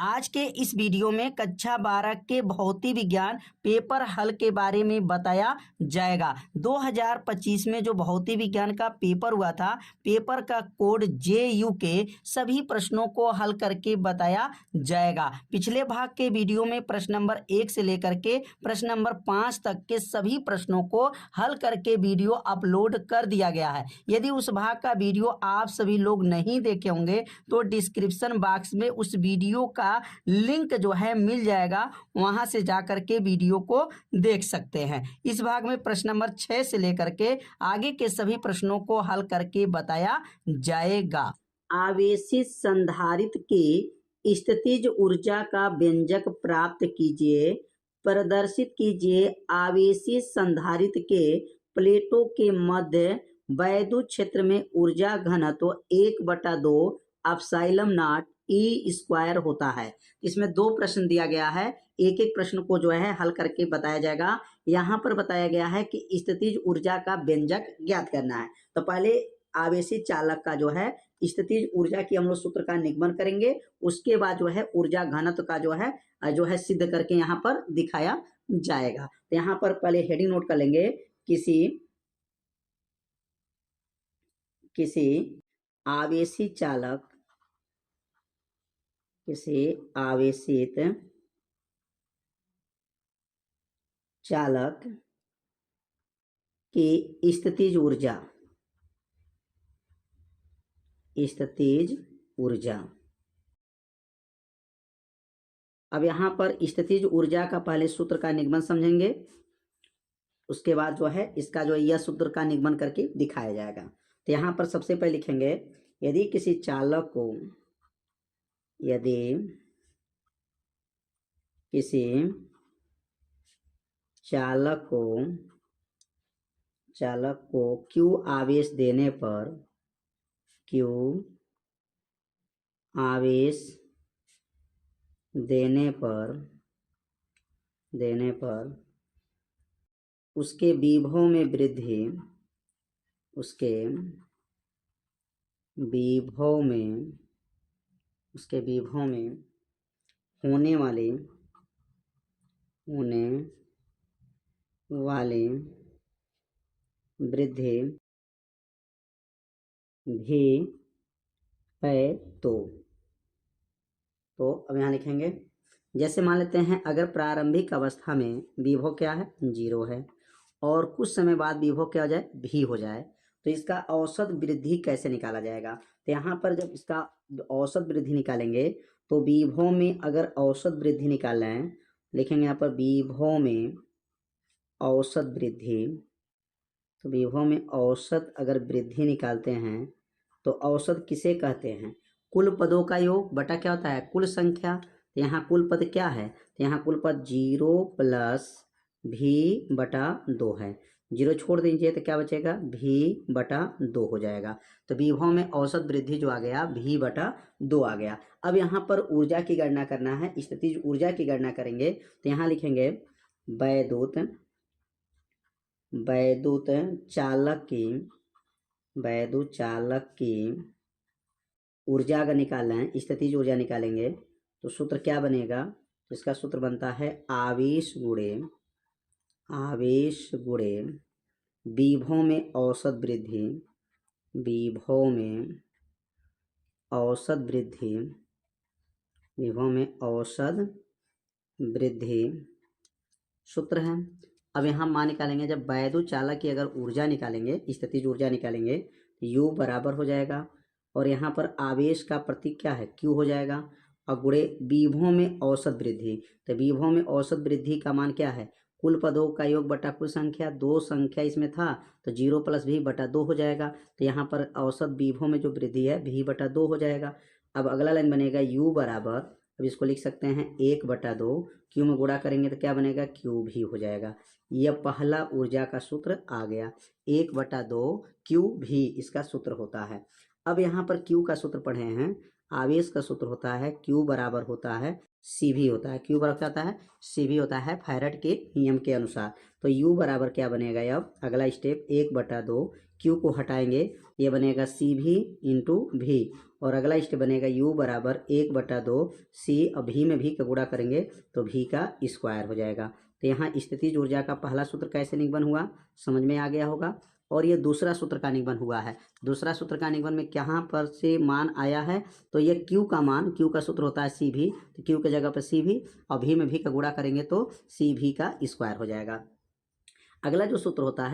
आज के इस वीडियो में कक्षा 12 के भौतिक विज्ञान पेपर हल के बारे में बताया जाएगा। 2025 में जो भौतिक विज्ञान का पेपर हुआ था, पेपर का कोड JU के सभी प्रश्नों को हल करके बताया जाएगा। पिछले भाग के वीडियो में प्रश्न नंबर 1 से लेकर के प्रश्न नंबर 5 तक के सभी प्रश्नों को हल करके वीडियो अपलोड कर दिया गया है। यदि उस भाग का वीडियो आप सभी लोग नहीं देखे होंगे तो डिस्क्रिप्शन बॉक्स में उस वीडियो का लिंक जो है मिल जाएगा, वहां से जाकर के वीडियो को देख सकते हैं। इस भाग में प्रश्न नंबर 6 से लेकर के आगे के सभी प्रश्नों को हल करके बताया जाएगा। आवेशित संधारित्र की स्थितिज ऊर्जा का व्यंजक प्राप्त कीजिए। प्रदर्शित कीजिए आवेशित संधारित्र के प्लेटों के मध्य वैद्युत क्षेत्र में ऊर्जा घनत्व 1/2 एप्सिलॉन नॉट E स्क्वायर होता है। इसमें 2 प्रश्न दिया गया है, एक एक प्रश्न को जो है हल करके बताया जाएगा। यहाँ पर बताया गया है कि स्थितिज ऊर्जा का व्यंजक ज्ञात करना है। तो पहले आवेशित चालक का जो है स्थितिज ऊर्जा की हम लोग सूत्र का निगमन करेंगे, उसके बाद जो है ऊर्जा घनत्व का जो है सिद्ध करके यहाँ पर दिखाया जाएगा। तो यहाँ पर पहले हेडिंग नोट कर लेंगे, किसी आवेशित चालक की स्थितिज ऊर्जा। अब यहाँ पर स्थितिज ऊर्जा का पहले सूत्र का निगमन समझेंगे, उसके बाद जो है इसका जो यह सूत्र का निगमन करके दिखाया जाएगा। तो यहाँ पर सबसे पहले लिखेंगे, यदि किसी चालक को Q आवेश देने पर उसके विभव में होने वाले वृद्धि भी है। तो अब यहाँ लिखेंगे, जैसे मान लेते हैं अगर प्रारंभिक अवस्था में विभव क्या है 0 है और कुछ समय बाद विभव क्या हो जाए भी हो जाए, तो इसका औसत वृद्धि कैसे निकाला जाएगा। तो यहाँ पर जब इसका औसत वृद्धि निकालेंगे तो विभव में अगर औसत वृद्धि निकाल रहे हैं, लिखेंगे यहाँ पर विभव में औसत वृद्धि। तो विभव में औसत अगर वृद्धि निकालते हैं तो औसत किसे कहते हैं, कुल पदों का योग बटा क्या होता है कुल संख्या। तो यहाँ कुल पद क्या है, तो यहाँ कुल पद 0 + v/2 है। 0 छोड़ दीजिए तो क्या बचेगा v/2 हो जाएगा। तो विभव में औसत वृद्धि जो आ गया v/2 आ गया। अब यहाँ पर ऊर्जा की गणना करना है, स्थितिज ऊर्जा की गणना करेंगे। तो यहाँ लिखेंगे वैद्युत चालक की ऊर्जा अगर निकालना है, स्थितिज ऊर्जा निकालेंगे तो सूत्र क्या बनेगा, तो इसका सूत्र बनता है आवेश गुणे विभव में औसत वृद्धि सूत्र है। अब यहाँ मान निकालेंगे, जब वैद्युत चालक की अगर ऊर्जा निकालेंगे, स्थितिज ऊर्जा निकालेंगे, U बराबर हो जाएगा और यहाँ पर आवेश का प्रतीक क्या है Q हो जाएगा और गुणे विभव में औसत वृद्धि। तो विभव में औसत वृद्धि का मान क्या है, कुल पदों का योग बटा कुल संख्या। 2 संख्या इसमें था तो 0 + v/2 हो जाएगा। तो यहाँ पर औसत विभव में जो वृद्धि है v/2 हो जाएगा। अब अगला लाइन बनेगा U बराबर, अब इसको लिख सकते हैं 1/2, Q में गुणा करेंगे तो क्या बनेगा QV हो जाएगा। यह पहला ऊर्जा का सूत्र आ गया, 1/2 QV इसका सूत्र होता है। अब यहाँ पर Q का सूत्र पढ़े हैं, आवेश का सूत्र होता है Q बराबर होता है CV होता है। Q बराबर क्या होता है CV होता है फैराड के नियम के अनुसार। तो U बराबर क्या बनेगा, अब अगला स्टेप 1/2 Q को हटाएंगे, ये बनेगा CV × V और अगला स्टेप बनेगा u बराबर 1/2 c, और भी में भी का गुणा करेंगे तो भी का स्क्वायर हो जाएगा। तो यहाँ स्थितिज ऊर्जा का पहला सूत्र कैसे निगमन हुआ, समझ में आ गया होगा। और ये दूसरा सूत्र का निगमन हुआ है। दूसरा सूत्र का निगमन में कहाँ पर से मान आया है, तो ये q का मान, q का सूत्र होता है सी भी, तो q के जगह पर सी भी, और भी में भी का गुणा करेंगे तो सी भी का स्क्वायर हो जाएगा। अगला जो सूत्र होता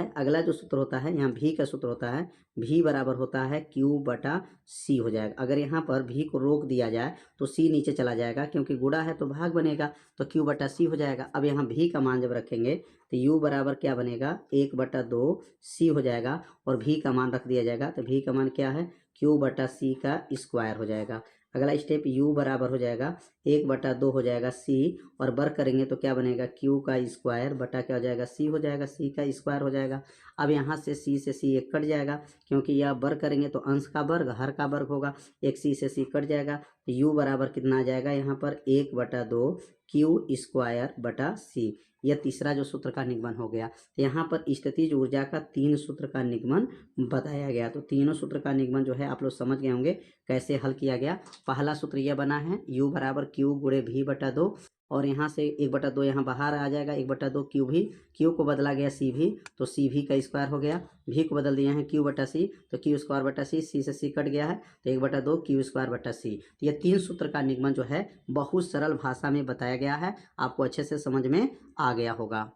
है यहाँ भी का सूत्र होता है, भी बराबर होता है q/c हो जाएगा। अगर यहाँ पर भी को रोक दिया जाए तो c नीचे चला जाएगा, क्योंकि गुणा है तो भाग बनेगा, तो q/c हो जाएगा। अब यहाँ भी का मान जब रखेंगे तो u बराबर क्या बनेगा, 1/2 c हो जाएगा, और भी का मान रख दिया जाएगा, तो भी का मान क्या है, q/c का स्क्वायर हो जाएगा। अगला स्टेप u बराबर हो जाएगा 1/2 हो जाएगा c, और वर्ग करेंगे तो क्या बनेगा, q का स्क्वायर बटा क्या हो जाएगा, c हो जाएगा, c का स्क्वायर हो जाएगा। अब यहाँ से c से c एक कट जाएगा, क्योंकि यह वर्ग करेंगे तो अंश का वर्ग हर का वर्ग होगा, एक c से c कट जाएगा, तो u बराबर कितना आ जाएगा यहाँ पर 1/2 q स्क्वायर बटा c। यह तीसरा जो सूत्र का निगमन हो गया। तो यहाँ पर स्थितिज ऊर्जा का 3 सूत्र का निगमन बताया गया। तो तीनों सूत्र का निगमन जो है आप लोग समझ गए होंगे कैसे हल किया गया। पहला सूत्र यह बना है u बराबर q गुणे v/2, और यहाँ से 1/2 यहाँ बाहर आ जाएगा, 1/2 q भी, q को बदला गया c भी, तो c भी का स्क्वायर हो गया, भी को बदल दिया है q/c, तो q स्क्वायर बटा c, c से c कट गया है तो 1/2 q स्क्वायर बटा c। तो यह 3 सूत्र का निगमन जो है बहुत सरल भाषा में बताया गया है, आपको अच्छे से समझ में आ गया होगा।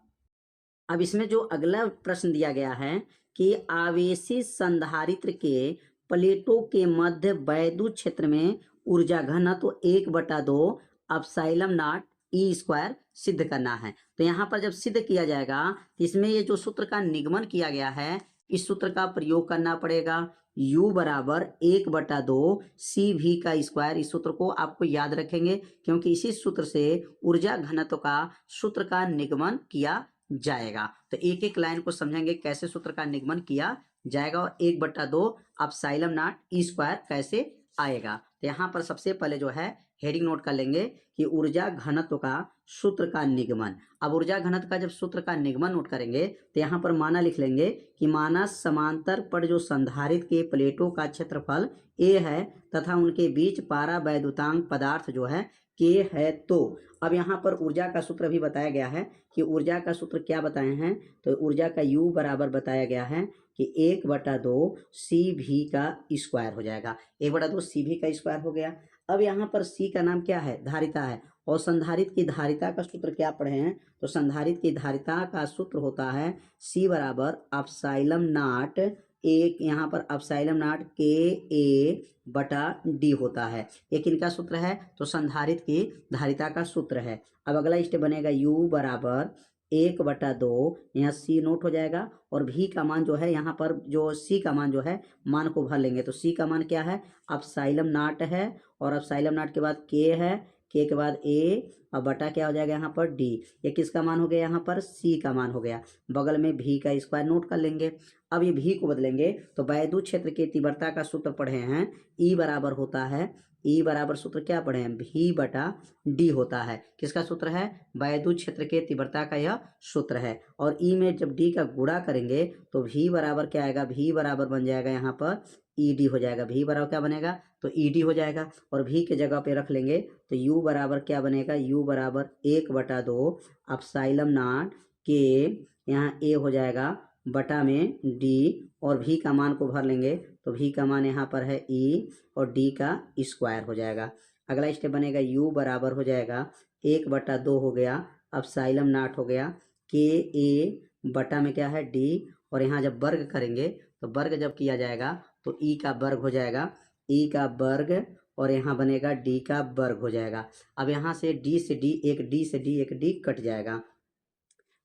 अब इसमें जो अगला प्रश्न दिया गया है कि आवेशित संधारित्र के प्लेटों के मध्य वैद्युत क्षेत्र में ऊर्जा घनत्व 1/2 एप्सिलॉन नॉट ई स्क्वायर सिद्ध करना है। तो यहाँ पर जब सिद्ध किया जाएगा तो इसमें ये जो सूत्र का निगमन किया गया है, इस सूत्र का प्रयोग करना पड़ेगा। u बराबर 1/2 सी भी का स्क्वायर, इस सूत्र को आपको याद रखेंगे, क्योंकि इसी सूत्र से ऊर्जा घनत्व का सूत्र का निगमन किया जाएगा। तो एक एक लाइन को समझेंगे कैसे सूत्र का निगमन किया जाएगा, और 1/2 एप्सिलॉन नॉट ई स्क्वायर कैसे आएगा। तो यहाँ पर सबसे पहले जो है हेडिंग नोट कर लेंगे कि ऊर्जा घनत्व का सूत्र का निगमन। अब ऊर्जा घनत्व का जब सूत्र का निगमन नोट करेंगे तो यहाँ पर माना लिख लेंगे कि माना समांतर पर जो संधारित्र के प्लेटों का क्षेत्रफल a है तथा उनके बीच पारा वैद्युतांक पदार्थ जो है k है। तो अब यहाँ पर ऊर्जा का सूत्र भी बताया गया है कि ऊर्जा का सूत्र क्या बताए हैं, तो ऊर्जा का u बराबर बताया गया है कि 1/2 सी भी का स्क्वायर हो जाएगा, 1/2 सी भी का स्क्वायर हो गया। अब यहाँ पर C का नाम क्या है, धारिता है, और संधारित्र की धारिता का सूत्र क्या पढ़े हैं, तो संधारित्र की धारिता का सूत्र होता है C बराबर एप्सिलॉन नॉट, एक यहाँ पर एप्सिलॉन नॉट KA/D होता है। ये किनका सूत्र है, तो संधारित्र की धारिता का सूत्र है। अब अगला स्टेप बनेगा u बराबर 1/2, यहाँ C नोट हो जाएगा, और भी का मान जो है यहाँ पर जो C का मान जो है मान को भर लेंगे, तो C का मान क्या है, एप्सिलॉन नॉट है, और एप्सिलॉन नॉट के बाद K है, K के बाद A, और बटा क्या हो जाएगा यहाँ पर D। ये किसका मान हो गया, यहाँ पर C का मान हो गया। बगल में भी का स्क्वायर नोट कर लेंगे। अब ये भी को बदलेंगे तो वैद्युत क्षेत्र की तीव्रता का सूत्र पढ़े हैं, E बराबर होता है, E बराबर सूत्र क्या पढ़े हैं, V/D होता है। किसका सूत्र है, वैद्युत क्षेत्र के तीव्रता का यह सूत्र है। और E में जब D का गुणा करेंगे तो V बराबर क्या आएगा, V बराबर बन जाएगा यहाँ पर ED हो जाएगा, V बराबर क्या बनेगा, तो ED हो जाएगा। और V के जगह पे रख लेंगे तो U बराबर क्या बनेगा, U बराबर 1/2 एप्सिलॉन नॉट के, यहाँ A हो जाएगा बटा में D, और V का मान को भर लेंगे तो V का मान यहाँ पर है E, और D का स्क्वायर हो जाएगा। अगला स्टेप बनेगा U बराबर हो जाएगा 1/2 हो गया, एप्सिलॉन नॉट हो गया, KA बटा में क्या है D, और यहाँ जब वर्ग करेंगे तो वर्ग जब किया जाएगा तो E का वर्ग हो जाएगा, E का वर्ग, और यहाँ बनेगा D का वर्ग हो जाएगा। अब यहाँ से D से D, एक D से D, एक D कट जाएगा।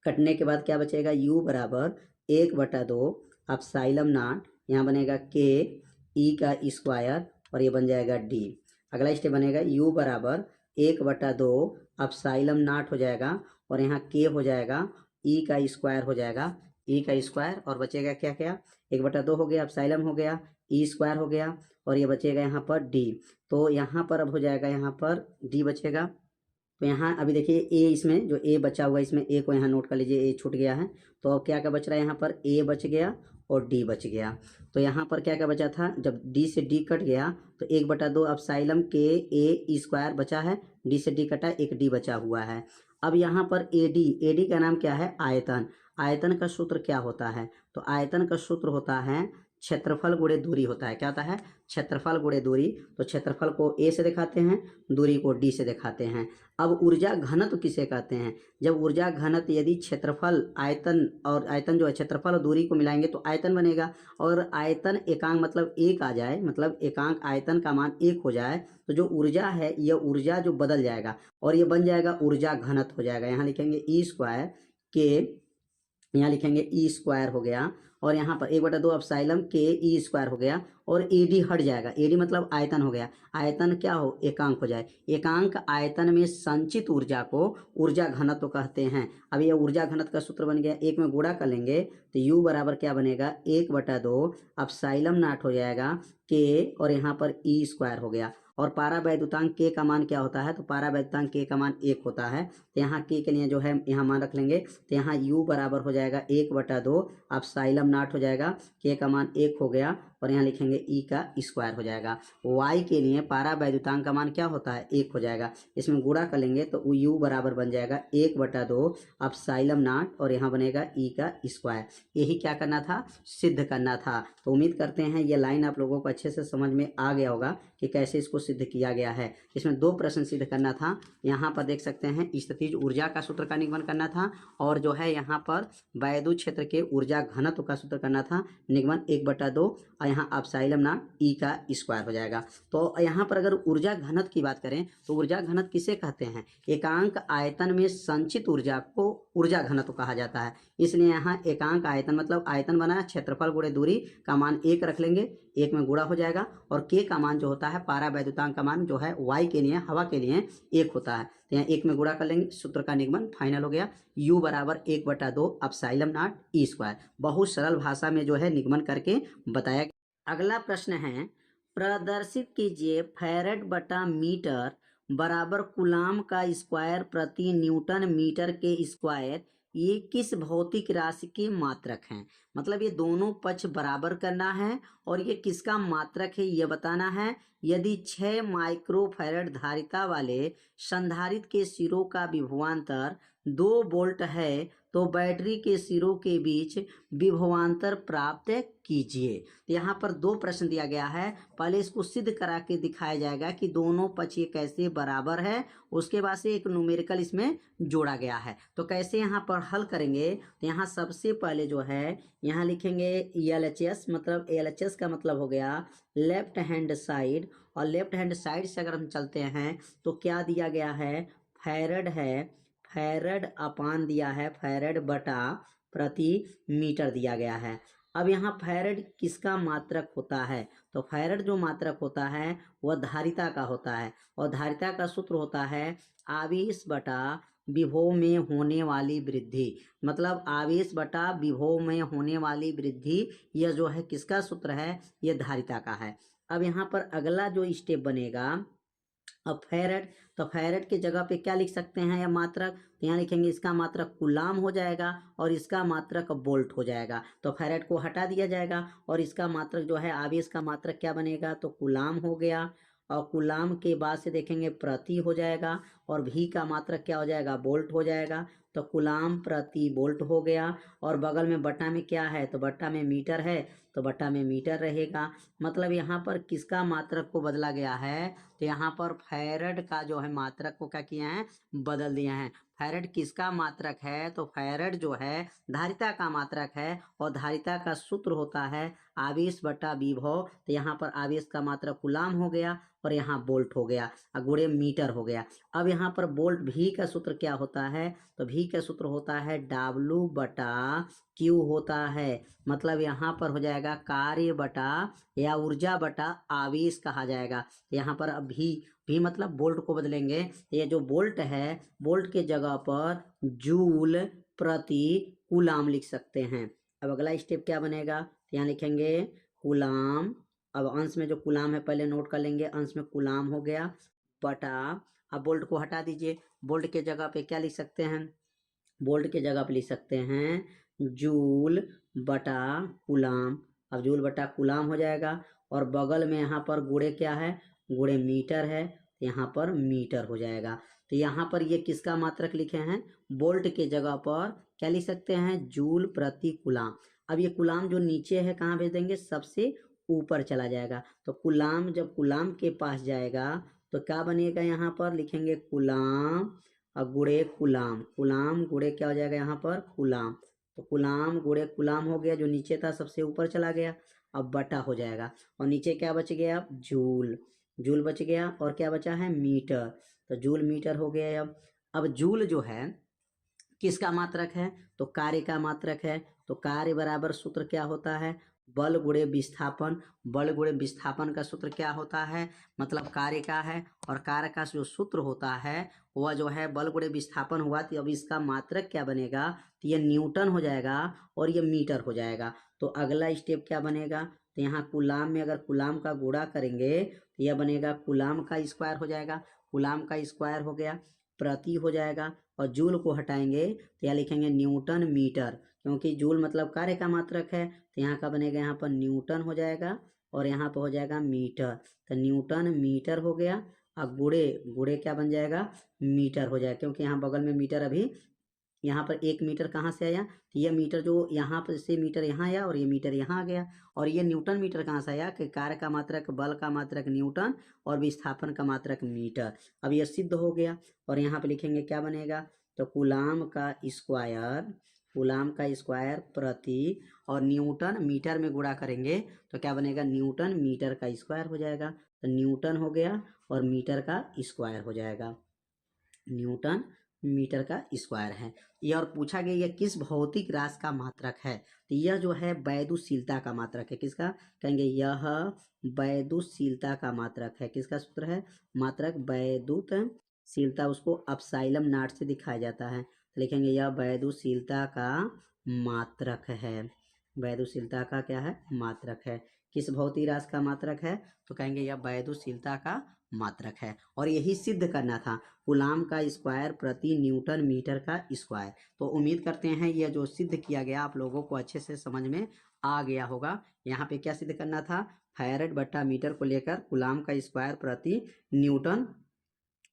कटने के बाद क्या बचेगा, U बराबर 1/2 एप्सिलॉन नॉट, यहाँ बनेगा K E का स्क्वायर, और ये बन जाएगा D। अगला स्टेप बनेगा U बराबर 1/2 एप्सिलॉन नॉट हो जाएगा, और यहाँ K हो जाएगा, E का स्क्वायर हो जाएगा, E का स्क्वायर, और बचेगा क्या क्या, 1/2 हो गया, एप्सिलॉन हो गया, E स्क्वायर हो गया, और ये बचेगा यहाँ पर D। तो यहाँ पर अब हो जाएगा, यहाँ पर D बचेगा। तो यहाँ अभी देखिए A, इसमें जो A बचा हुआ है इसमें A को यहाँ नोट कर लीजिए, A छूट गया है, तो अब क्या क्या बच रहा है, यहाँ पर A बच गया, और डी बच गया। तो यहाँ पर क्या क्या बचा था, जब डी से डी कट गया तो 1/2 एप्सिलॉन के ए स्क्वायर बचा है, डी से डी कटा, एक डी बचा हुआ है। अब यहाँ पर एडी का नाम क्या है, आयतन। आयतन का सूत्र क्या होता है, तो आयतन का सूत्र होता है क्षेत्रफल गुणे दूरी होता है। क्या होता है, क्षेत्रफल गुणे दूरी। तो क्षेत्रफल को ए से दिखाते हैं, दूरी को डी से दिखाते हैं। अब ऊर्जा घनत्व किसे कहते हैं, जब ऊर्जा घनत्व यदि क्षेत्रफल आयतन और आयतन जो है क्षेत्रफल और दूरी को मिलाएंगे तो आयतन बनेगा। और आयतन एकांक मतलब एक आ जाए, मतलब एकांक आयतन का मान एक हो जाए, तो जो ऊर्जा है यह ऊर्जा जो बदल जाएगा और ये बन जाएगा ऊर्जा घनत्व हो जाएगा। यहाँ लिखेंगे ई स्क्वायर के, यहाँ लिखेंगे ई स्क्वायर हो गया, और यहाँ पर 1/2 एप्सिलॉन के ई स्क्वायर हो गया, और एडी हट जाएगा। एडी मतलब आयतन हो गया, आयतन क्या हो, एकांक हो जाए। एकांक आयतन में संचित ऊर्जा को ऊर्जा घनत्व कहते हैं। अब ये ऊर्जा घनत्व का सूत्र बन गया, एक में गुणा कर लेंगे तो यू बराबर क्या बनेगा, 1/2 एप्सिलॉन नॉट हो जाएगा के, और यहाँ पर ई स्क्वायर हो गया। और पारा वैद्युतांक के का मान क्या होता है, तो पारा वैद्युतांक के का मान 1 होता है। तो यहाँ के लिए जो है यहाँ मान रख लेंगे, तो यहाँ u बराबर हो जाएगा 1/2 एप्सिलॉन नॉट हो जाएगा, के का मान 1 हो गया, और यहाँ लिखेंगे ई का स्क्वायर हो जाएगा। y के लिए पारा वैद्युतांक का मान क्या होता है, 1 हो जाएगा। इसमें गुणा कर लेंगे तो u बराबर बन जाएगा 1/2 एप्सिलॉन नॉट, और यहाँ बनेगा ई का स्क्वायर। यही क्या करना था, सिद्ध करना था। तो उम्मीद करते हैं ये लाइन आप लोगों को अच्छे से समझ में आ गया होगा कि कैसे इसको सिद्ध किया गया है। इसमें 2 प्रश्न सिद्ध करना था। यहाँ पर देख सकते हैं स्थितिज ऊर्जा का सूत्र का निगमन करना था, और जो है यहाँ पर वैद्युत क्षेत्र के ऊर्जा घनत्व का सूत्र करना था, निगमन 1/2, और यहाँ एप्सिलॉन नॉट ई का स्क्वायर हो जाएगा। तो यहाँ पर अगर ऊर्जा घनत्व की बात करें तो ऊर्जा घनत्व किसे कहते हैं, एकांक आयतन में संचित ऊर्जा को ऊर्जा घनत्व कहा जाता है। इसलिए यहाँ एकांक आयतन मतलब आयतन बना, क्षेत्रफल गुणे दूरी का मान 1 रख लेंगे, 1 में गुणा हो जाएगा, और के का मान जो होता है पारा वैद्युतांक का मान जो है वाई के लिए, हवा के लिए 1 होता है। तो यहाँ 1 में गुणा कर लेंगे, सूत्र का निगमन फाइनल हो गया, u बराबर 1/2 एप्सिलॉन नॉट ई स्क्वायर। बहुत सरल भाषा में जो है निगमन करके बताया गया। अगला प्रश्न है, प्रदर्शित कीजिए फैरेड/मीटर बराबर कूलाम का स्क्वायर प्रति न्यूटन मीटर के स्क्वायर, ये किस भौतिक राशि के मात्रक हैं। मतलब ये दोनों पक्ष बराबर करना है और ये किसका मात्रक है ये बताना है। यदि 6 माइक्रोफैरड धारिता वाले संधारित्र के सिरों का विभवांतर 2 वोल्ट है तो बैटरी के सिरों के बीच विभवांतर प्राप्त कीजिए। तो यहाँ पर 2 प्रश्न दिया गया है। पहले इसको सिद्ध करा के दिखाया जाएगा कि दोनों पक्ष ये कैसे बराबर है, उसके बाद से एक न्यूमेरिकल इसमें जोड़ा गया है। तो कैसे यहाँ पर हल करेंगे, तो यहाँ सबसे पहले जो है यहाँ लिखेंगे LHS, मतलब LHS का मतलब हो गया लेफ्ट हैंड साइड, और लेफ्ट हैंड साइड से अगर हम चलते हैं तो क्या दिया गया है, फैरड है, फैरड अपान दिया है, फैरड बटा प्रति मीटर दिया गया है। अब यहाँ फैरड किसका मात्रक होता है, तो फैरड जो मात्रक होता है वह धारिता का होता है, और धारिता का सूत्र होता है आवेश बटा विभव में होने वाली वृद्धि। मतलब आवेश बटा विभव में होने वाली वृद्धि, यह जो है किसका सूत्र है, यह धारिता का है। अब यहाँ पर अगला जो स्टेप बनेगा, अब फैरड, तो फैरड के जगह पे क्या लिख सकते हैं या मात्रक, तो यहाँ लिखेंगे इसका मात्रक कूलाम हो जाएगा और इसका मात्रक वोल्ट हो जाएगा। तो फैरड को हटा दिया जाएगा और इसका मात्रक जो है आवेश का मात्रक क्या बनेगा, तो कूलाम हो गया, और कूलाम के बाद से देखेंगे प्रति हो जाएगा, और भी का मात्रक क्या हो जाएगा, वोल्ट हो जाएगा। तो कूलाम प्रति वोल्ट हो गया, और बगल में बटा में क्या है, तो बटा में मीटर है, तो बटा में मीटर रहेगा। मतलब यहाँ पर किसका मात्रक को बदला गया है, तो यहाँ पर फैरड का जो है मात्रक को क्या किया है, बदल दिया है। फैरड किसका मात्रक है, तो फैरड जो है धारिता का मात्रक है, और धारिता का सूत्र होता है आवेश बटा विभव। तो यहाँ पर आवेश का मात्रक कूलाम हो गया, और यहाँ वोल्ट हो गया, गुणे मीटर हो गया। अब यहाँ पर वोल्ट भी का सूत्र क्या होता है, तो भी का सूत्र होता है W बटा Q होता है। मतलब यहाँ पर हो जाएगा कार्य बटा या ऊर्जा बटा आवेश कहा जाएगा। यहाँ पर अब भी मतलब वोल्ट को बदलेंगे, ये जो वोल्ट है वोल्ट के जगह पर जूल प्रति कूलाम लिख सकते हैं। अब अगला स्टेप क्या बनेगा, यहाँ लिखेंगे कूलाम, अब अंश में जो कूलाम है पहले नोट कर लेंगे, अंश में कूलाम हो गया बटा, अब बोल्ट को हटा दीजिए, बोल्ट के जगह पे क्या लिख सकते हैं, बोल्ट के जगह पे लिख सकते हैं जूल बटा कूलाम। अब जूल बटा कूलाम हो जाएगा और बगल में यहाँ पर गुणे क्या है, गुणे मीटर है, यहाँ पर मीटर हो जाएगा। तो यहाँ पर ये किसका मात्रक लिखे हैं, बोल्ट के जगह पर क्या लिख सकते हैं, जूल प्रति कूलाम। अब ये कूलाम जो नीचे है कहाँ भेज देंगे, सबसे ऊपर चला जाएगा। तो कूलाम जब कूलाम के पास जाएगा तो क्या बनेगा, यहाँ पर लिखेंगे कूलाम और गुणे कूलाम, कूलाम गुणे क्या हो जाएगा यहाँ पर कूलाम। तो कूलाम गुणे कूलाम हो गया, जो नीचे था सबसे ऊपर चला गया। अब बटा हो जाएगा और नीचे क्या बच गया, अब जूल, जूल बच गया और क्या बचा है, मीटर। तो जूल मीटर हो गया। अब जूल जो है किसका मात्रक है, तो कार्य का मात्रक है। तो कार्य बराबर सूत्र क्या होता है, बल गुणे विस्थापन। बल गुणे विस्थापन का सूत्र क्या होता है, मतलब कार्य का है, और कार्य का जो सूत्र होता है वह जो है बल गुणे विस्थापन हुआ। तो अब इसका मात्रक क्या बनेगा, तो ये न्यूटन हो जाएगा और ये मीटर हो जाएगा। तो अगला स्टेप क्या बनेगा, तो यहाँ कूलाम में अगर कूलाम का गुणा करेंगे तो यह बनेगा कूलाम का स्क्वायर हो जाएगा, कूलाम का स्क्वायर हो गया, प्रति हो जाएगा और जूल को हटाएंगे तो यहाँ लिखेंगे न्यूटन मीटर, क्योंकि जूल मतलब कार्य का मात्रक है। तो यहाँ का बनेगा, यहाँ पर न्यूटन हो जाएगा और यहाँ पर हो जाएगा मीटर। तो न्यूटन मीटर हो गया और गुणे, गुणे क्या बन जाएगा, मीटर हो जाएगा, क्योंकि यहाँ बगल में मीटर, अभी यहाँ पर 1 मीटर कहाँ से आया, तो ये मीटर जो यहाँ पर से मीटर यहाँ आया और ये मीटर यहाँ आ गया। और ये न्यूटन मीटर कहाँ से आया, कि कार्य का मात्रक, बल का मात्रक न्यूटन और विस्थापन का मात्रक मीटर। अब ये सिद्ध हो गया और यहाँ पे लिखेंगे क्या बनेगा, तो कूलाम का स्क्वायर, कूलाम का स्क्वायर प्रति, और न्यूटन मीटर में गुणा करेंगे तो क्या बनेगा, न्यूटन मीटर का स्क्वायर हो जाएगा। तो न्यूटन हो गया और मीटर का स्क्वायर हो जाएगा, न्यूटन मीटर का स्क्वायर है। यह और पूछा गया यह किस भौतिक राशि का मात्रक है, तो यह जो है वैद्युशीलता का मात्रक है। किसका, कहेंगे यह वैद्युशीलता का मात्रक है। किसका सूत्र है, मात्रक वैद्युतशीलता, उसको अपसाइलम नॉट से दिखाया जाता है। तो लिखेंगे यह वैद्युशीलता का मात्रक है, वैद्युशीलता का क्या है, मात्रक है। किस भौतिक राशि का मात्रक है, तो कहेंगे यह वैद्युशीलता का मात्रक है। और यही सिद्ध करना था, कूलाम का स्क्वायर प्रति न्यूटन मीटर का स्क्वायर। तो उम्मीद करते हैं यह जो सिद्ध किया गया आप लोगों को अच्छे से समझ में आ गया होगा। यहाँ पे क्या सिद्ध करना था, फैरेड बट्टा मीटर को लेकर कूलाम का स्क्वायर प्रति न्यूटन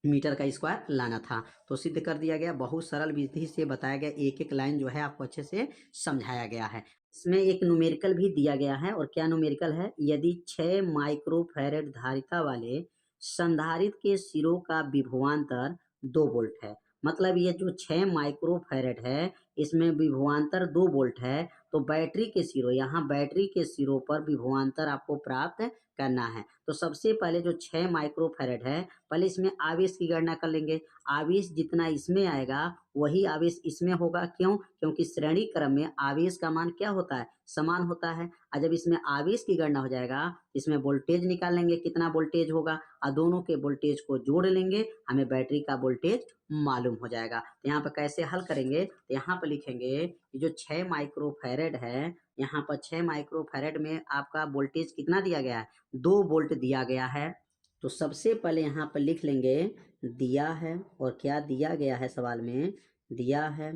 मीटर का स्क्वायर लाना था। तो सिद्ध कर दिया गया, बहुत सरल विधि से बताया गया, एक एक लाइन जो है आपको अच्छे से समझाया गया है। इसमें एक न्यूमेरिकल भी दिया गया है, और क्या न्यूमेरिकल है, यदि 6 माइक्रोफैरेड धारिता वाले संधारित्र के सिरों का विभवांतर 2 वोल्ट है। मतलब ये जो 6 माइक्रोफैरेड है इसमें विभवांतर 2 वोल्ट है। तो बैटरी के सिरों, यहाँ बैटरी के सिरों पर विभवांतर आपको प्राप्त करना है। तो सबसे पहले जो 6 माइक्रोफैरेड है, पहले इसमें आवेश की गणना कर लेंगे। आवेश जितना इसमें आएगा वही आवेश इसमें होगा। क्यों, क्योंकि श्रेणी क्रम में आवेश का मान क्या होता है, समान होता है। और जब इसमें आवेश की गणना हो जाएगा, इसमें वोल्टेज निकाल लेंगे कितना वोल्टेज होगा, और दोनों के वोल्टेज को जोड़ लेंगे, हमें बैटरी का वोल्टेज मालूम हो जाएगा। तो यहाँ पर कैसे हल करेंगे, तो यहाँ पर लिखेंगे जो 6 माइक्रोफैरेड है, यहाँ पर 6 माइक्रोफैरेड में आपका वोल्टेज कितना दिया गया है, 2 वोल्ट दिया गया है। तो सबसे पहले यहाँ पर लिख लेंगे दिया है, और क्या दिया गया है सवाल में, दिया है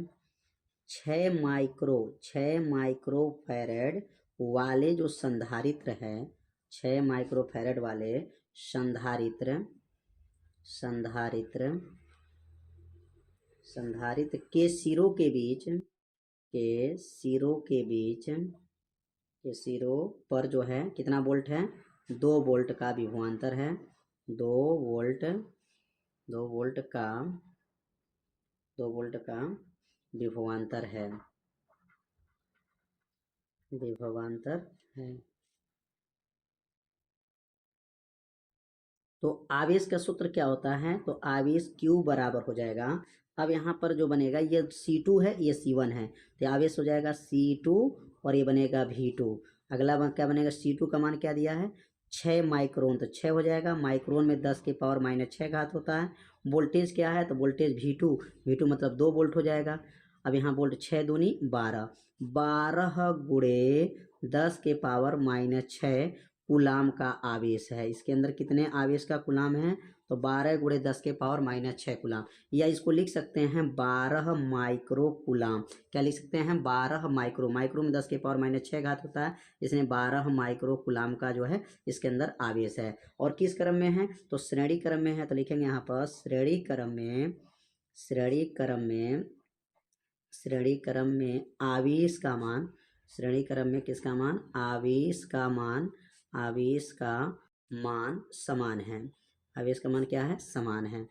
6 माइक्रोफैरेड वाले जो संधारित्र है, 6 माइक्रोफैरेड वाले संधारित्र के सिरों के बीच, के सिरों पर जो है कितना वोल्ट है, 2 वोल्ट का विभवांतर है, 2 वोल्ट का विभवांतर है, तो आवेश का सूत्र क्या होता है, तो आवेश Q बराबर हो जाएगा। अब यहाँ पर जो बनेगा, ये C2 है, ये C1 है, तो आवेश हो जाएगा C2 और ये बनेगा V2। अगला क्या बनेगा, C2 का मान क्या दिया है, 6 माइक्रोन, तो 6 हो जाएगा, माइक्रोन में 10 के पावर -6 घात होता है। वोल्टेज क्या है, तो वोल्टेज V2 मतलब 2 वोल्ट हो जाएगा। अब यहाँ वोल्ट 6 दूनी 12, 12 गुणे 10 के पावर -6 कूलाम का आवेश है। इसके अंदर कितने आवेश का कूलाम है, तो 12 गुणे 10 के पावर -6 कूलाम, या इसको लिख सकते हैं 12 माइक्रो कूलाम। क्या लिख सकते हैं? 12 माइक्रो, माइक्रो में 10 के पावर -6 घात होता है, इसमें 12 माइक्रो कूलाम का जो है इसके अंदर आवेश है। और किस क्रम में है? तो श्रेणी क्रम में है, तो लिखेंगे यहाँ पर श्रेणी क्रम में, श्रेणी क्रम में, श्रेणी क्रम में आवेश का मान, श्रेणी क्रम में किसका मान? आवेश का मान, आवेश का मान समान है। आवेश का मान क्या है? समान है।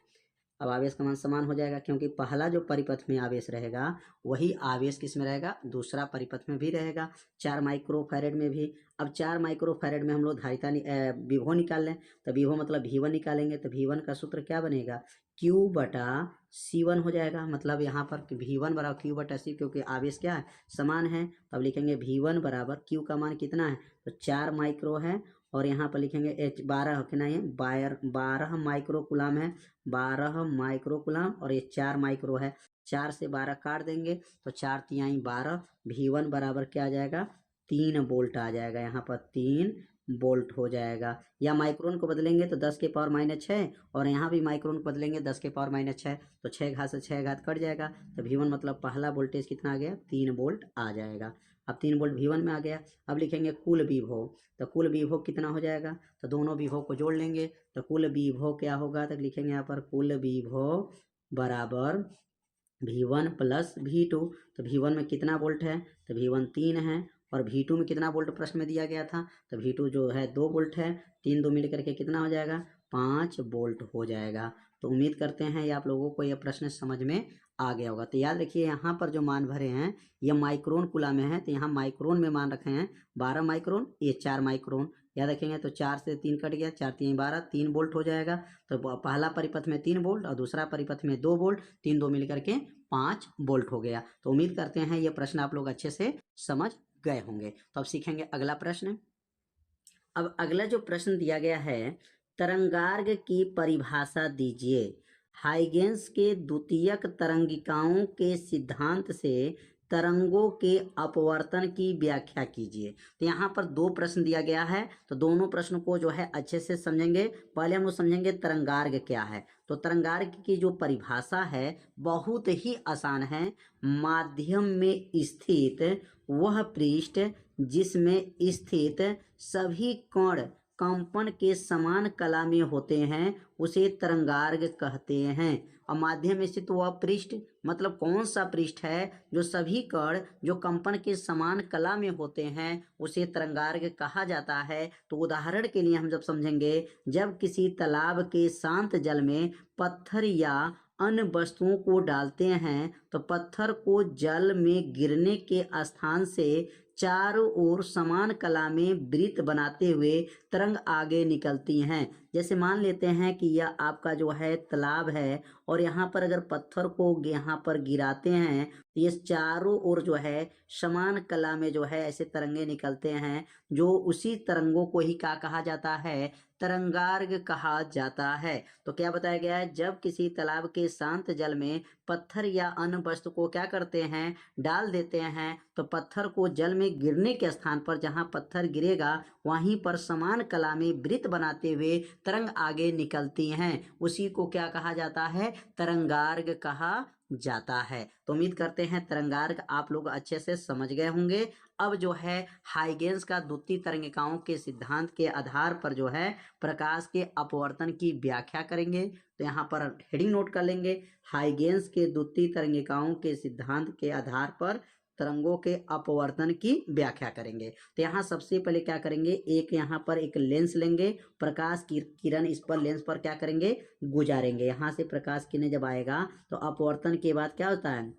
अब आवेश का मान समान हो जाएगा क्योंकि पहला जो परिपथ में आवेश रहेगा वही आवेश किस में रहेगा? दूसरा परिपथ में भी रहेगा, 4 माइक्रोफैरेड में भी। अब 4 माइक्रोफैरेड में हम लोग धारिता विभव निकाल लें, तो विभव मतलब V1 निकालेंगे, तो V1 का सूत्र क्या बनेगा? Q बटा C1 हो जाएगा। मतलब यहाँ पर V1 बराबर Q बटा C, क्योंकि आवेश क्या है? समान है। तब लिखेंगे V1 बराबर Q का मान कितना है? तो 4 माइक्रो है, और यहाँ पर लिखेंगे H12 कितना है? 12 माइक्रो कूलाम है, 12 माइक्रो कूलाम, और ये 4 माइक्रो है। 4 से 12 काट देंगे तो 4 तिहाई 12। V1 बराबर क्या आ जाएगा? 3 वोल्ट आ जाएगा। यहाँ पर 3 वोल्ट हो जाएगा। या माइक्रोन को बदलेंगे तो 10 के पावर -6, और यहाँ भी माइक्रोन को बदलेंगे 10 के पावर -6, तो 6 घात से 6 घात कट जाएगा। तो V1 मतलब पहला वोल्टेज कितना आ गया? 3 वोल्ट आ जाएगा। अब 3 वोल्ट V1 में आ गया। अब लिखेंगे कुल विभव, तो कुल विभव कितना हो जाएगा? तो दोनों विभव को जोड़ लेंगे, तो कुल विभव क्या होगा? तो लिखेंगे यहाँ पर कुल विभव बराबर V1 प्लस V2। तो V1 में कितना वोल्ट है? तो V1 3 है, और V2 में कितना वोल्ट प्रश्न में दिया गया था? तो V2 जो है 2 वोल्ट है, 3 2 मिल करके कितना हो जाएगा? 5 वोल्ट हो जाएगा। तो उम्मीद करते हैं ये आप लोगों को यह प्रश्न समझ में आ गया होगा। तो याद रखिए यहाँ पर जो मान भरे हैं ये माइक्रोन कूलाम में है, तो यहाँ माइक्रोन में मान रखे हैं 12 माइक्रोन, ये 4 माइक्रोन। याद रखेंगे तो 4 से 3 कट गया, 4 3 12, 3 वोल्ट हो जाएगा। तो पहला परिपथ में 3 वोल्ट और दूसरा परिपथ में 2 वोल्ट, 3 2 मिल करके 5 वोल्ट हो गया। तो उम्मीद करते हैं ये प्रश्न आप लोग अच्छे से समझ गए होंगे। तो अब सीखेंगे अगला प्रश्न। अब अगला जो प्रश्न दिया गया है, तरंगार्ग की परिभाषा दीजिए। हाइगेंस के द्वितीयक तरंगिकाओं के सिद्धांत से तरंगों के अपवर्तन की व्याख्या कीजिए। तो यहाँ पर 2 प्रश्न दिया गया है, तो दोनों प्रश्न को जो है अच्छे से समझेंगे। पहले हम लोग समझेंगे तरंगार्ग क्या है। तो तरंगार्ग की जो परिभाषा है बहुत ही आसान है। माध्यम में स्थित वह पृष्ठ जिसमें स्थित सभी कण कंपन के समान कला में होते हैं उसे तरंगार्ग कहते हैं। और माध्यम में स्थित वह पृष्ठ मतलब कौन सा पृष्ठ है? जो सभी कण जो कंपन के समान कला में होते हैं उसे तरंगार्ग कहा जाता है। तो उदाहरण के लिए हम जब समझेंगे, जब किसी तालाब के शांत जल में पत्थर या अन्य वस्तुओं को डालते हैं तो पत्थर को जल में गिरने के स्थान से चारों ओर समान कला में वृत्त बनाते हुए तरंग आगे निकलती हैं। जैसे मान लेते हैं कि यह आपका जो है तालाब है, और यहाँ पर अगर पत्थर को यहाँ पर गिराते हैं तो ये चारों ओर जो है समान कला में जो है ऐसे तरंगे निकलते हैं, जो उसी तरंगों को ही क्या कहा जाता है? तरंगार्ग कहा जाता है। तो क्या बताया गया है? जब किसी तालाब के शांत जल में पत्थर या अन्य वस्तु को क्या करते हैं? डाल देते हैं, तो पत्थर को जल में गिरने के स्थान पर जहाँ पत्थर गिरेगा वहीं पर समान कला में वृत्त बनाते हुए तरंग आगे निकलती हैं, उसी को क्या कहा जाता है? तरंगार्ग कहा जाता है। तो उम्मीद करते हैं तरंगार्ग आप लोग अच्छे से समझ गए होंगे। अब जो है हाइगेंस का द्वितीय तरंगिकाओं के सिद्धांत के आधार पर जो है प्रकाश के अपवर्तन की व्याख्या करेंगे। तो यहाँ पर हेडिंग नोट कर लेंगे, हाइगेंस के द्वितीय तरंगिकाओं के सिद्धांत के आधार पर तरंगों के अपवर्तन की व्याख्या करेंगे। तो यहाँ सबसे पहले क्या करेंगे, एक यहाँ पर एक लेंस लेंगे, प्रकाश की किरण इस पर लेंस पर क्या करेंगे? गुजारेंगे। यहाँ से प्रकाश किरण जब आएगा तो अपवर्तन के बाद क्या होता है?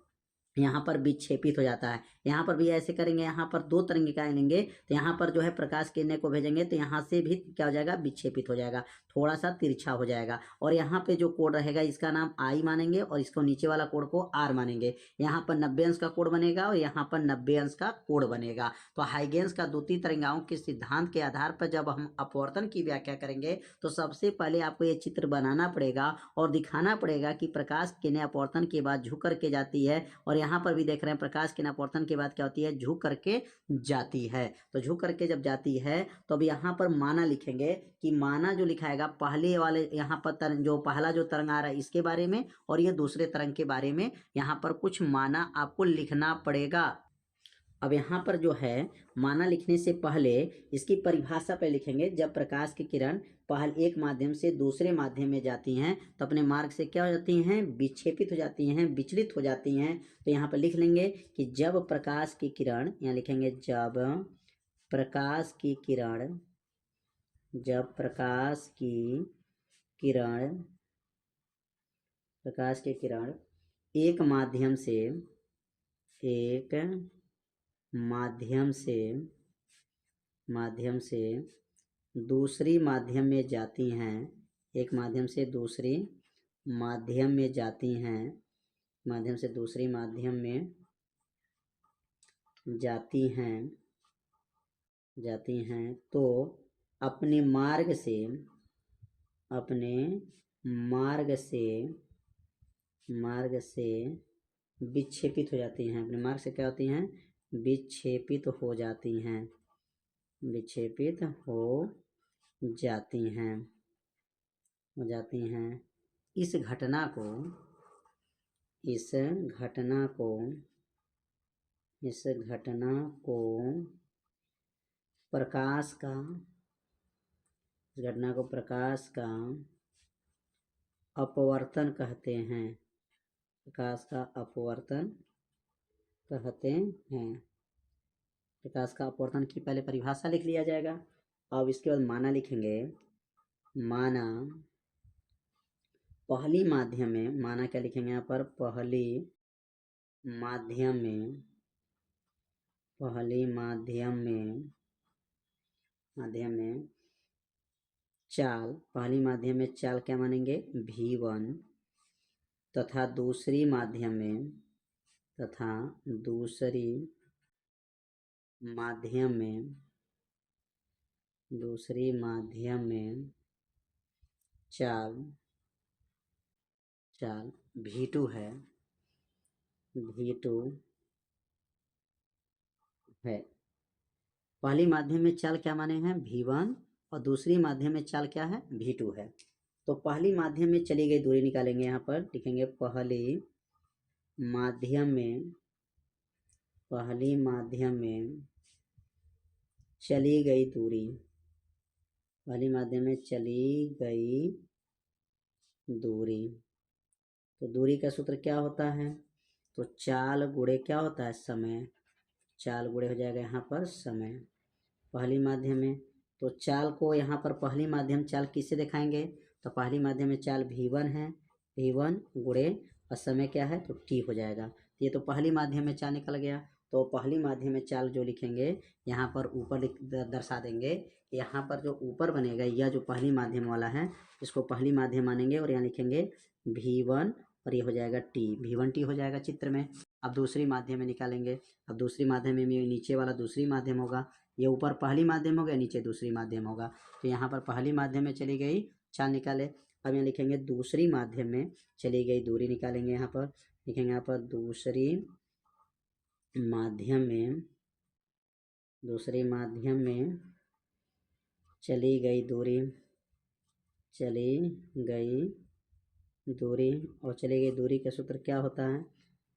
यहाँ पर विक्षेपित हो जाता है। यहाँ पर भी ऐसे करेंगे, यहाँ पर 2 तरंगिकाएं लेंगे तो यहाँ पर जो है प्रकाश किरणें को भेजेंगे तो यहाँ से भी क्या हो जाएगा? विक्षेपित हो जाएगा, थोड़ा सा तिरछा हो जाएगा। और यहाँ पे जो कोण रहेगा इसका नाम आई मानेंगे और इसको नीचे वाला कोण को आर मानेंगे। यहाँ पर 90 अंश का कोण बनेगा और यहाँ पर 90 अंश का कोण बनेगा। तो हाइगेंस का द्वितीय तरंगिकाओं के सिद्धांत के आधार पर जब हम अपवर्तन की व्याख्या करेंगे तो सबसे पहले आपको ये चित्र बनाना पड़ेगा और दिखाना पड़ेगा कि प्रकाश किरणें अपवर्तन के बाद झुक करके जाती है और यहाँ पर भी देख रहे हैं प्रकाश की अपवर्तन के बाद क्या होती है, झुक करके जाती है। तो झुक करके जब जाती है तो अब यहाँ पर माना लिखेंगे कि माना जो लिखाएगा पहले वाले यहाँ पर तरंग, जो पहला जो तरंग आ रहा है इसके बारे में और ये दूसरे तरंग के बारे में यहाँ पर कुछ माना आपको लिखना पड़ेगा। अब यहाँ पर जो है माना लिखने से पहले इसकी परिभाषा पे लिखेंगे। जब प्रकाश की किरण पहले एक माध्यम से दूसरे माध्यम में जाती हैं तो अपने मार्ग से क्या हो जाती हैं, विक्षेपित हो जाती हैं, विचलित हो जाती हैं। तो यहाँ पर लिख लेंगे कि जब प्रकाश की किरण, यहाँ लिखेंगे जब प्रकाश की किरण, जब प्रकाश की किरण, प्रकाश की किरण एक माध्यम से, एक माध्यम से दूसरी माध्यम में जाती हैं, एक माध्यम से दूसरी माध्यम में जाती हैं, माध्यम से दूसरी माध्यम में जाती हैं तो अपने मार्ग से विक्षेपित हो जाती हैं। अपने मार्ग से क्या होती हैं, विक्षेपित हो जाती हैं, विक्षेपित हो जाती हैं। इस घटना को प्रकाश का अपवर्तन कहते हैं, प्रकाश का अपवर्तन कहते हैं। प्रकाश का अपवर्तन की पहले परिभाषा लिख लिया जाएगा। अब इसके बाद माना लिखेंगे। माना पहली माध्यम में, माना क्या लिखेंगे यहाँ पर, पहली माध्यम में चाल, पहली माध्यम में चाल क्या मानेंगे, V1 तथा दूसरी माध्यम में चाल V2 है, पहली माध्यम में चाल क्या माने हैं, V1 और दूसरी माध्यम में चाल क्या है, V2 है। तो पहली माध्यम में चली गई दूरी निकालेंगे, यहाँ पर लिखेंगे पहली माध्यम में चली गई दूरी, पहली माध्यम में चली गई दूरी। तो दूरी का सूत्र क्या होता है, तो चाल गुणे क्या होता है, समय, चाल गुणे हो जाएगा यहाँ पर समय। पहली माध्यम में तो चाल को यहाँ पर पहली माध्यम चाल किससे दिखाएंगे, तो पहली माध्यम में चाल V1 है, V1 गुणे और समय क्या है, तो T हो जाएगा। ये तो पहली माध्यम में चाल निकल गया। तो पहली माध्यम में चाल जो लिखेंगे यहाँ पर ऊपर दर्शा देंगे। यहाँ पर जो ऊपर बनेगा यह जो पहली माध्यम वाला है इसको पहली माध्यम मानेंगे और यहाँ लिखेंगे V1 और ये हो जाएगा T, V1T हो जाएगा चित्र में। अब दूसरी माध्यम में निकालेंगे। अब दूसरी माध्यम में नीचे वाला दूसरी माध्यम होगा, ये ऊपर पहली माध्यम हो गया, नीचे दूसरी माध्यम होगा। तो यहाँ पर पहली माध्यम में चली गई चाल निकाले। अब यहाँ लिखेंगे दूसरी माध्यम में चली गई दूरी निकालेंगे। यहाँ पर लिखेंगे, यहाँ पर दूसरी माध्यम में चली गई दूरी, और चली गई दूरी का सूत्र क्या होता है,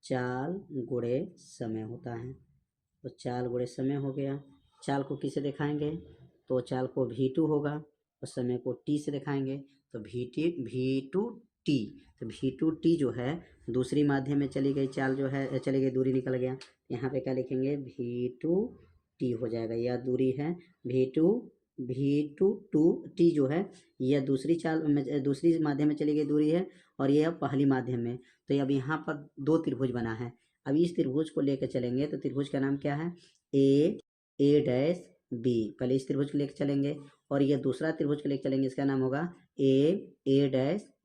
चाल गुणे समय होता है। तो चाल गुणे समय हो गया। चाल को किसे दिखाएंगे, तो चाल को V2 होगा और समय को T से दिखाएंगे। तो V2T, तो V2T जो है दूसरी माध्यम में चली गई चाल जो है, चली गई दूरी निकल गया। यहाँ पे क्या लिखेंगे, V2T हो जाएगा। यह दूरी है V2T जो है यह दूसरी चाल में, दूसरी माध्यम में चली गई दूरी है और यह पहली माध्यम में। तो अब यहाँ पर दो त्रिभुज बना है। अब इस त्रिभुज को लेकर चलेंगे तो त्रिभुज का नाम क्या है, A', B। पहले इस त्रिभुज को लेकर चलेंगे और यह दूसरा त्रिभुज को लेकर चलेंगे, इसका नाम होगा A',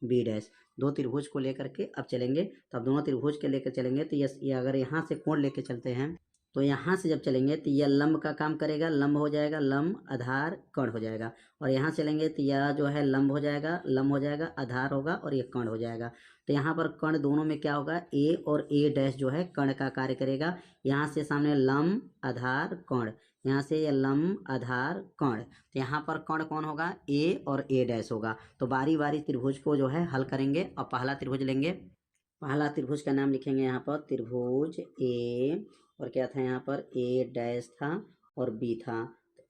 B'। दो त्रिभुज को लेकर के अब चलेंगे। तो अब दोनों त्रिभुज के लेकर चलेंगे तो ये अगर यहाँ से कोण लेकर चलते हैं तो यहाँ से जब चलेंगे तो यह लंब का काम करेगा, लंब हो जाएगा, लंब आधार कर्ण हो जाएगा। और यहाँ चलेंगे तो यह जो है लंब हो जाएगा, आधार होगा और ये कर्ण हो जाएगा। तो यहाँ पर कर्ण दोनों में क्या होगा, ए और ए डैश जो है कर्ण का कार्य करेगा। यहाँ से सामने लंब आधार कर्ण, यहाँ से ये लंब आधार कर्ण, तो यहाँ पर कर्ण कौन होगा, ए और ए डैश होगा। तो बारी बारी त्रिभुज को जो है हल करेंगे और पहला त्रिभुज लेंगे। पहला त्रिभुज का नाम लिखेंगे यहाँ पर त्रिभुज ए, और क्या था यहाँ पर ए डैश था और बी था,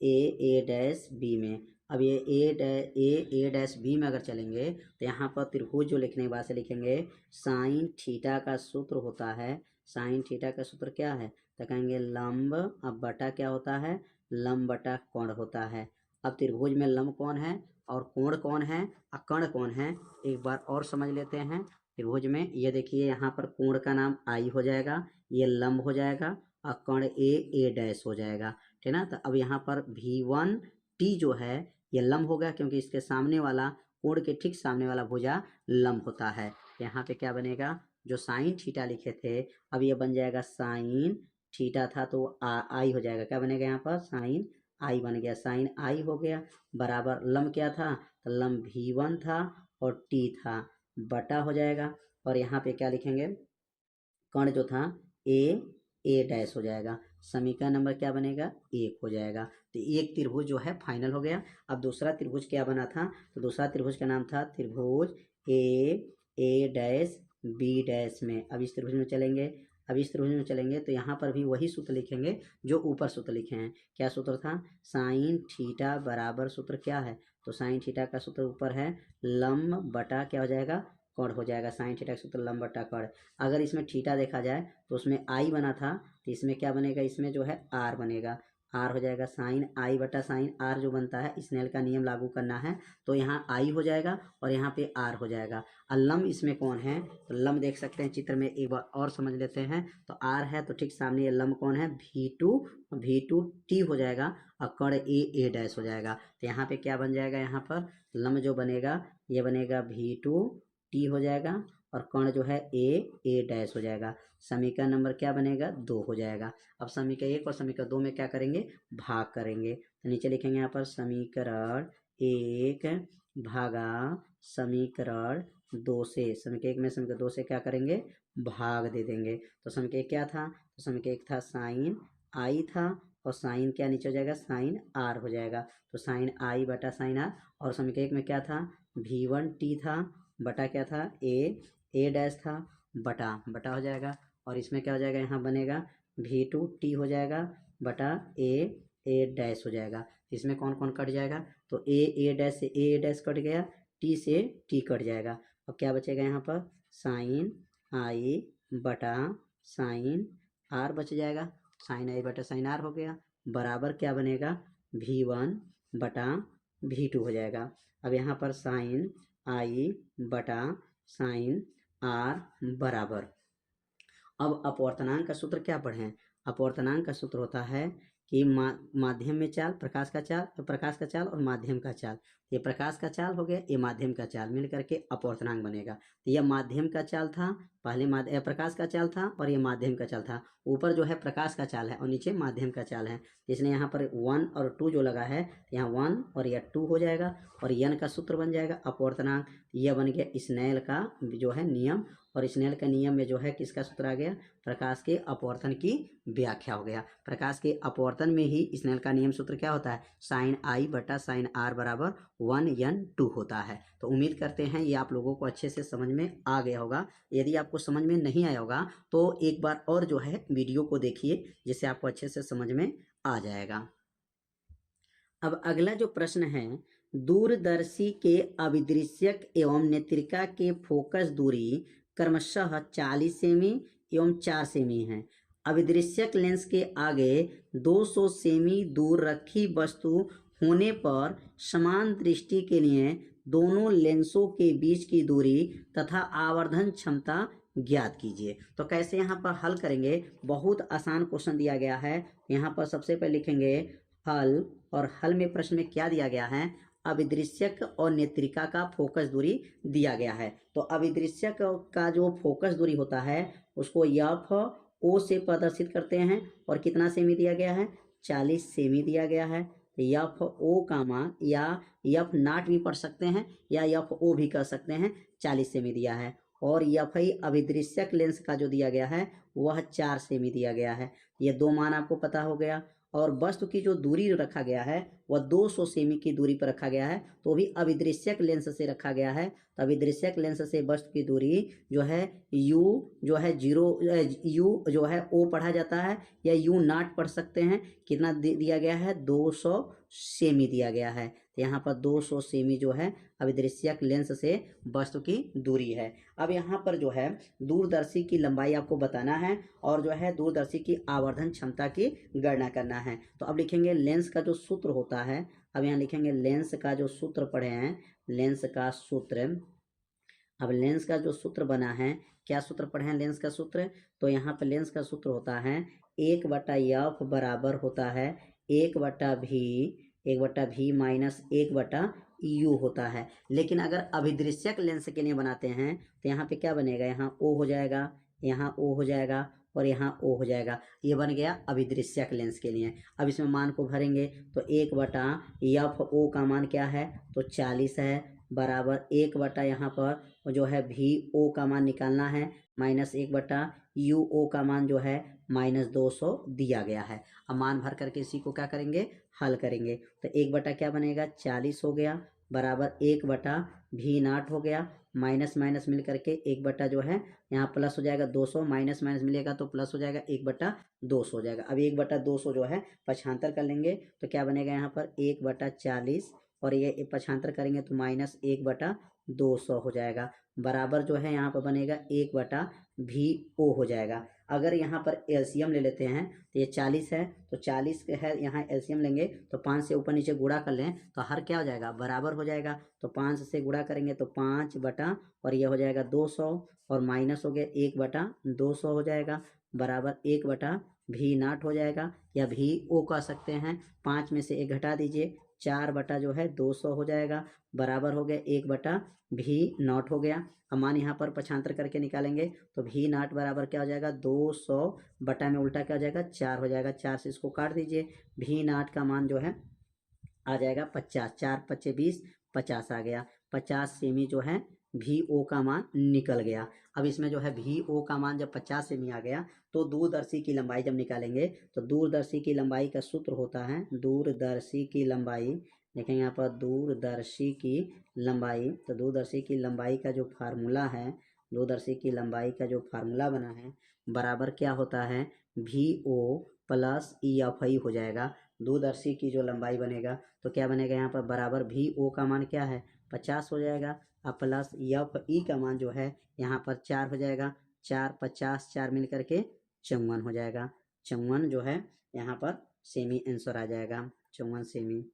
ए डैश बी में। अब ये ए डैश बी में अगर चलेंगे तो यहाँ पर त्रिभुज जो लिखने के बाद से लिखेंगे साइन थीटा का सूत्र होता है, साइन थीटा का सूत्र क्या है, तो कहेंगे लंब, अब बटा क्या होता है, लंब बटा कोण होता है। अब त्रिभुज में लंब कौन है और कोण कौन है और कर्ण कौन है, एक बार और समझ लेते हैं। त्रिभुज में ये देखिए यहाँ पर कोण का नाम आई हो जाएगा, ये लंब हो जाएगा और कर्ण ए डैश हो जाएगा, ठीक ना। तो अब यहाँ पर V1 T जो है ये लंब होगा क्योंकि इसके सामने वाला कोण के ठीक सामने वाला भुजा लंब होता है। यहाँ पे क्या बनेगा, जो साइन थीटा लिखे थे अब ये बन जाएगा साइन थीटा था तो आई हो जाएगा, क्या बनेगा यहाँ पर साइन आई बन गया, साइन आई हो गया बराबर लंब क्या था, तो लंब V1 था और T था, बटा हो जाएगा। और यहाँ पे क्या लिखेंगे, कर्ण जो था ए डैश हो जाएगा, समीकरण नंबर क्या बनेगा, 1 हो जाएगा। तो एक त्रिभुज जो है फाइनल हो गया। अब दूसरा त्रिभुज क्या बना था, तो दूसरा त्रिभुज का नाम था त्रिभुज ए डैश बी डैश में। अब इस त्रिभुज में चलेंगे, अब इस त्रिभुज में चलेंगे तो यहाँ पर भी वही सूत्र लिखेंगे जो ऊपर सूत्र लिखे हैं। क्या सूत्र था, साइन थीटा बराबर सूत्र क्या है, तो साइन थीटा का सूत्र ऊपर है लंब बटा क्या हो जाएगा, कोण हो जाएगा, साइन थीटा का सूत्र लंब बटा कोण। अगर इसमें थीटा देखा जाए तो उसमें आई बना था तो इसमें क्या बनेगा, इसमें जो है आर बनेगा, आर हो जाएगा साइन आई बटा साइन आर जो बनता है, स्नेल का नियम लागू करना है तो यहाँ आई हो जाएगा और यहाँ पे आर हो जाएगा। और लंब इसमें कौन है, तो लंब देख सकते हैं चित्र में, एक बार और समझ लेते हैं। तो आर है तो ठीक सामने ये लंब कौन है, V2 T हो जाएगा और कर्ण ए डैश हो जाएगा। तो यहाँ पे क्या बन जाएगा, यहाँ पर लंब जो बनेगा ये बनेगा V2 T हो जाएगा और कर्ण जो है ए डैश हो जाएगा। समीकरण नंबर क्या बनेगा, 2 हो जाएगा। अब समीकरण 1 और समीकरण 2 में क्या करेंगे, भाग करेंगे। तो नीचे लिखेंगे यहाँ पर समीकरण 1 भागा समीकरण 2 से, समीकरण 1 में समीकरण 2 से क्या करेंगे, भाग दे देंगे। तो समीकरण 1 क्या था, तो समीकरण 1 था साइन आई था और साइन क्या नीचे हो जाएगा, साइन आर हो जाएगा, तो साइन आई बटा साइन आर। और समीकरण 1 में क्या था, V1 T था बटा क्या था, ए डैश था बटा हो जाएगा। और इसमें क्या हो जाएगा, यहाँ बनेगा V2 T हो जाएगा बटा ए डैश हो जाएगा। इसमें कौन कौन कट जाएगा, तो ए डैश से ए डैश कट गया, T से T कट जाएगा। अब क्या बचेगा यहाँ पर, साइन आई बटा साइन आर बच जाएगा, साइन आई बटा साइन आर हो गया बराबर क्या बनेगा, V1 बटा V2 हो जाएगा। अब यहाँ पर साइन आई बटा साइन आर बराबर, अब अपवर्तनांक का सूत्र क्या पढ़ें, अपवर्तनांक का सूत्र होता है कि माध्यम में चाल, प्रकाश का चाल और माध्यम का चाल, ये प्रकाश का चाल हो गया, ये माध्यम का चाल, मिल करके अपवर्तनांक बनेगा। तो यह माध्यम का चाल था, पहले प्रकाश का चाल था और ये माध्यम का चाल था। ऊपर जो है प्रकाश का चाल है और नीचे माध्यम का चाल है, इसलिए यहाँ पर 1 और 2 जो लगा है, यहाँ 1 और यह 2 हो जाएगा और n का सूत्र बन जाएगा अपवर्तनांक। यह बन गया स्नेल का जो है नियम, और स्नेल का नियम में जो है किसका सूत्र आ गया, प्रकाश के अपवर्तन की व्याख्या हो गया। प्रकाश के अपवर्तन में ही स्नेल का नियम सूत्र क्या होता है, साइन आई बटा साइन आर बराबर 1n2 होता है। तो उम्मीद करते हैं ये आप लोगों को अच्छे से समझ में आ गया होगा। यदि आपको समझ में नहीं आया होगा तो एक बार और जो है वीडियो को देखिए, जिससे आपको अच्छे से समझ में आ जाएगा। अब अगला जो प्रश्न है, दूरदर्शी के अभिदृश्यक एवं नेत्रिका के फोकस दूरी क्रमशः 40 सेमी एवं 4 सेमी है। अभिदृश्यक लेंस के आगे 200 सेमी दूर रखी वस्तु होने पर समान दृष्टि के लिए दोनों लेंसों के बीच की दूरी तथा आवर्धन क्षमता ज्ञात कीजिए। तो कैसे यहाँ पर हल करेंगे, बहुत आसान क्वेश्चन दिया गया है। यहाँ पर सबसे पहले लिखेंगे हल, और हल में प्रश्न में क्या दिया गया है, अभिदृश्यक और नेत्रिका का फोकस दूरी दिया गया है। तो अभिदृश्यक का जो फोकस दूरी होता है उसको एफ ओ से प्रदर्शित करते हैं, और कितना सेमी दिया गया है, 40 सेमी दिया गया है। एफ ओ का मान या एफ नॉट भी पढ़ सकते हैं या एफ ओ भी कर सकते हैं, 40 सेमी दिया है। और एफ आई अभिदृश्यक लेंस का जो दिया गया है वह 4 सेमी दिया गया है। ये दो मान आपको पता हो गया। और वस्तु की जो दूरी रखा गया है वह 200 सेमी की दूरी पर रखा गया है, तो भी अभिदृश्यक लेंस से रखा गया है। तो अभिदृश्यक लेंस से वस्तु की दूरी जो है यू जो है यू जो है ओ पढ़ा जाता है या यू नॉट पढ़ सकते हैं। कितना दिया गया है 200 सेमी दिया गया है। तो यहाँ पर 200 सेमी जो है अभिदृश्यक लेंस से वस्तु की दूरी है। अब यहाँ पर जो है दूरदर्शी की लंबाई आपको बताना है और जो है दूरदर्शी की आवर्धन क्षमता की गणना करना है। तो अब लिखेंगे लेंस का जो सूत्र होता है, अब यहाँ लिखेंगे लेंस का जो सूत्र पढ़े हैं, लेंस का सूत्र। अब लेंस का जो सूत्र बना है, क्या सूत्र पढ़े हैं लेंस का सूत्र? तो यहाँ पर लेंस का सूत्र होता है 1/f बराबर होता है 1/v माइनस 1/u होता है। लेकिन अगर अभिदृश्यक लेंस के लिए बनाते हैं तो यहाँ पे क्या बनेगा, यहाँ ओ हो जाएगा, यहाँ ओ हो जाएगा और यहाँ ओ हो जाएगा। ये बन गया अभिदृश्यक लेंस के लिए। अब इसमें मान को भरेंगे तो 1/f का मान क्या है, तो 40 है, बराबर 1/ यहाँ पर जो है VO का मान निकालना है माइनस 1/UO का मान जो है -200 दिया गया है। अब मान भर करके इसी को क्या करेंगे, हल करेंगे। तो 1/ क्या बनेगा 40 हो गया, बराबर 1/V0 हो गया, माइनस माइनस मिल करके 1/ जो है यहाँ प्लस हो जाएगा 200, माइनस माइनस मिलेगा तो प्लस हो जाएगा 1/200 हो जाएगा। अब 1/200 जो है पक्षांतर कर लेंगे तो क्या बनेगा यहाँ पर 1/40 और ये पक्षांतर करेंगे तो -1/200 हो जाएगा, बराबर जो है यहाँ पर बनेगा 1/VO हो जाएगा। अगर यहाँ पर एलसीएम ले लेते हैं तो ये 40 है, तो 40 है, यहाँ एलसीएम लेंगे तो 5 से ऊपर नीचे गुणा कर लें तो हर क्या हो जाएगा, बराबर हो जाएगा। तो 5 से गुणा करेंगे तो 5 और ये हो जाएगा 200 और माइनस हो गया 1/200 हो जाएगा, बराबर 1/V0 हो जाएगा या VO कह सकते हैं। 5 में से 1 घटा दीजिए, 4/ जो है 200 हो जाएगा, बराबर हो गया 1/V0 हो गया। अब मान यहाँ पर पक्षांतर करके निकालेंगे तो V0 बराबर क्या हो जाएगा 200 में उल्टा क्या हो जाएगा 4 हो जाएगा, 4 से इसको काट दीजिए। V0 का मान जो है आ जाएगा 50, 4×5 = 20, 50 आ गया। 50 सेमी जो है VO का मान निकल गया। अब इसमें जो है VO का मान जब 50 सेमी आ गया तो दूरदर्शी की लंबाई जब निकालेंगे तो दूरदर्शी की लंबाई का सूत्र होता है, दूरदर्शी की लंबाई देखेंगे यहाँ पर दूरदर्शी की लंबाई, तो दूरदर्शी की लंबाई का जो फार्मूला है, दूरदर्शी की लंबाई का जो फार्मूला बना है बराबर क्या होता है VO + EFI हो जाएगा। दूरदर्शी की जो लंबाई बनेगा तो क्या बनेगा यहाँ पर बराबर VO का मान क्या है 50 हो जाएगा, अब प्लस FE का मान जो है यहाँ पर 4 हो जाएगा, 4 50 4 मिल करके 54 हो जाएगा। 54 जो है यहाँ पर सेमी आंसर आ जाएगा, 54 सेमी।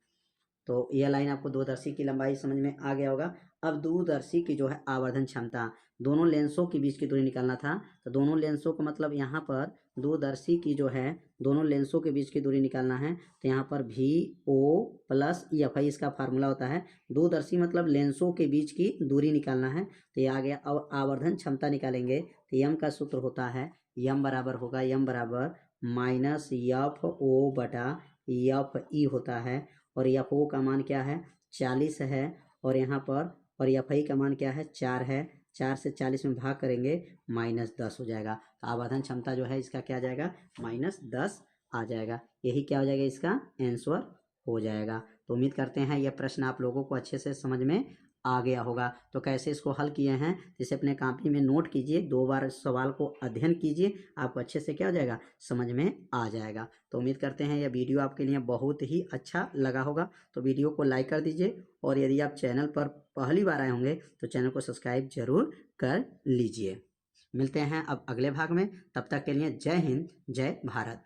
तो यह लाइन आपको दूरदर्शी की लंबाई समझ में आ गया होगा। अब दूरदर्शी की जो है आवर्धन क्षमता, दोनों लेंसों के बीच की दूरी निकालना था, तो दोनों लेंसों का मतलब यहाँ पर दूरदर्शी की जो है दोनों लेंसों के बीच की दूरी निकालना है तो यहाँ पर VO + EFI इसका फार्मूला होता है। दूरदर्शी मतलब लेंसों के बीच की दूरी निकालना है तो ये आ गया। अब आवर्धन क्षमता निकालेंगे तो M का सूत्र होता है M बराबर होगा M बराबर -FO/FE होता है और FO का मान क्या है 40 है और यहाँ पर और FI का मान क्या है 4 है, 4 से 40 में भाग करेंगे -10 हो जाएगा। तो आवर्धन क्षमता जो है इसका क्या आ जाएगा -10 आ जाएगा। यही क्या हो जाएगा इसका आंसर हो जाएगा। तो उम्मीद करते हैं यह प्रश्न आप लोगों को अच्छे से समझ में आ गया होगा। तो कैसे इसको हल किए हैं इसे अपने कॉपी में नोट कीजिए, 2 बार सवाल को अध्ययन कीजिए, आपको अच्छे से क्या हो जाएगा समझ में आ जाएगा। तो उम्मीद करते हैं यह वीडियो आपके लिए बहुत ही अच्छा लगा होगा। तो वीडियो को लाइक कर दीजिए और यदि आप चैनल पर पहली बार आए होंगे तो चैनल को सब्सक्राइब जरूर कर लीजिए। मिलते हैं अब अगले भाग में, तब तक के लिए जय हिंद, जय भारत।